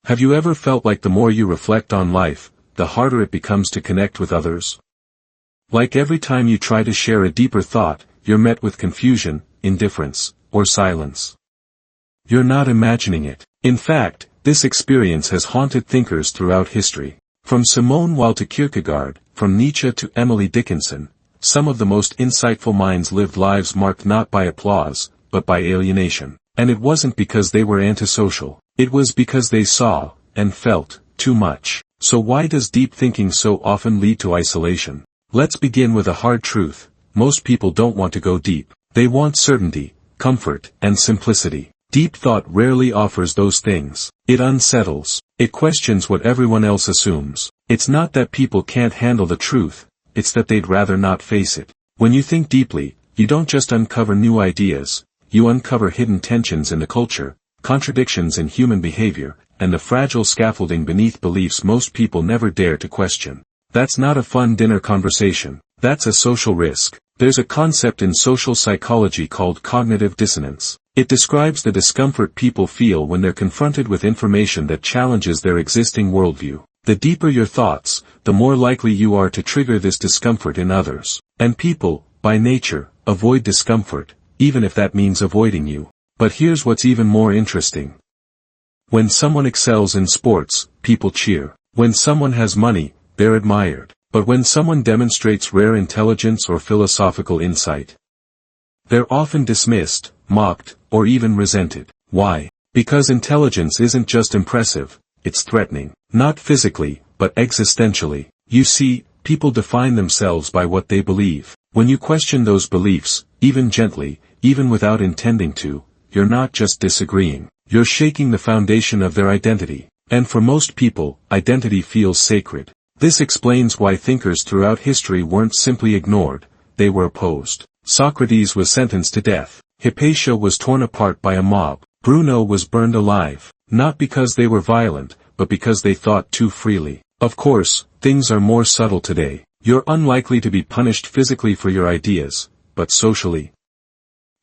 Have you ever felt like the more you reflect on life, the harder it becomes to connect with others? Like every time you try to share a deeper thought, you're met with confusion, indifference, or silence. You're not imagining it. In fact, this experience has haunted thinkers throughout history. From Simone Weil to Kierkegaard, from Nietzsche to Emily Dickinson, some of the most insightful minds lived lives marked not by applause, but by alienation. And it wasn't because they were antisocial. It was because they saw, and felt, too much. So why does deep thinking so often lead to isolation? Let's begin with a hard truth. Most people don't want to go deep. They want certainty, comfort, and simplicity. Deep thought rarely offers those things. It unsettles. It questions what everyone else assumes. It's not that people can't handle the truth, it's that they'd rather not face it. When you think deeply, you don't just uncover new ideas, you uncover hidden tensions in the culture, contradictions in human behavior, and the fragile scaffolding beneath beliefs most people never dare to question. That's not a fun dinner conversation. That's a social risk. There's a concept in social psychology called cognitive dissonance. It describes the discomfort people feel when they're confronted with information that challenges their existing worldview. The deeper your thoughts, the more likely you are to trigger this discomfort in others. And people, by nature, avoid discomfort, even if that means avoiding you. But here's what's even more interesting. When someone excels in sports, people cheer. When someone has money, they're admired. But when someone demonstrates rare intelligence or philosophical insight, they're often dismissed, mocked, or even resented. Why? Because intelligence isn't just impressive, it's threatening. Not physically, but existentially. You see, people define themselves by what they believe. When you question those beliefs, even gently, even without intending to, you're not just disagreeing. You're shaking the foundation of their identity. And for most people, identity feels sacred. This explains why thinkers throughout history weren't simply ignored, they were opposed. Socrates was sentenced to death. Hypatia was torn apart by a mob. Bruno was burned alive, not because they were violent, but because they thought too freely. Of course, things are more subtle today. You're unlikely to be punished physically for your ideas, but socially,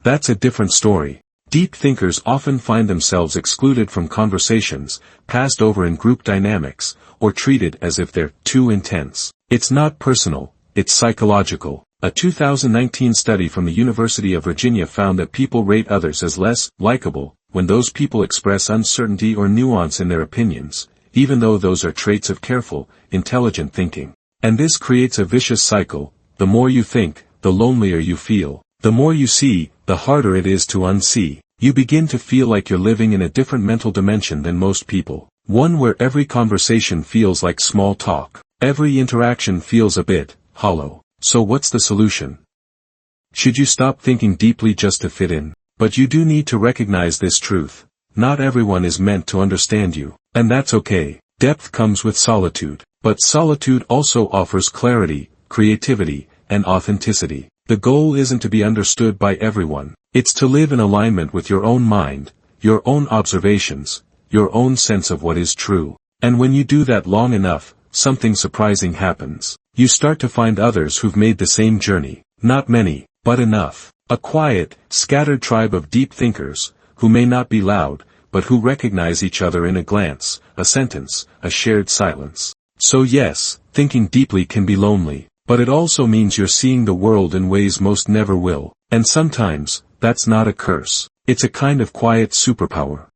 that's a different story. Deep thinkers often find themselves excluded from conversations, passed over in group dynamics, or treated as if they're too intense. It's not personal, it's psychological. A 2019 study from the University of Virginia found that people rate others as less likable when those people express uncertainty or nuance in their opinions, even though those are traits of careful, intelligent thinking. And this creates a vicious cycle. The more you think, the lonelier you feel. The more you see, the harder it is to unsee. You begin to feel like you're living in a different mental dimension than most people. One where every conversation feels like small talk. Every interaction feels a bit hollow. So what's the solution? Should you stop thinking deeply just to fit in? But you do need to recognize this truth. Not everyone is meant to understand you. And that's okay. Depth comes with solitude. But solitude also offers clarity, creativity, and authenticity. The goal isn't to be understood by everyone. It's to live in alignment with your own mind, your own observations, your own sense of what is true. And when you do that long enough, something surprising happens. You start to find others who've made the same journey. Not many, but enough. A quiet, scattered tribe of deep thinkers, who may not be loud, but who recognize each other in a glance, a sentence, a shared silence. So yes, thinking deeply can be lonely, but it also means you're seeing the world in ways most never will. And sometimes, that's not a curse. It's a kind of quiet superpower.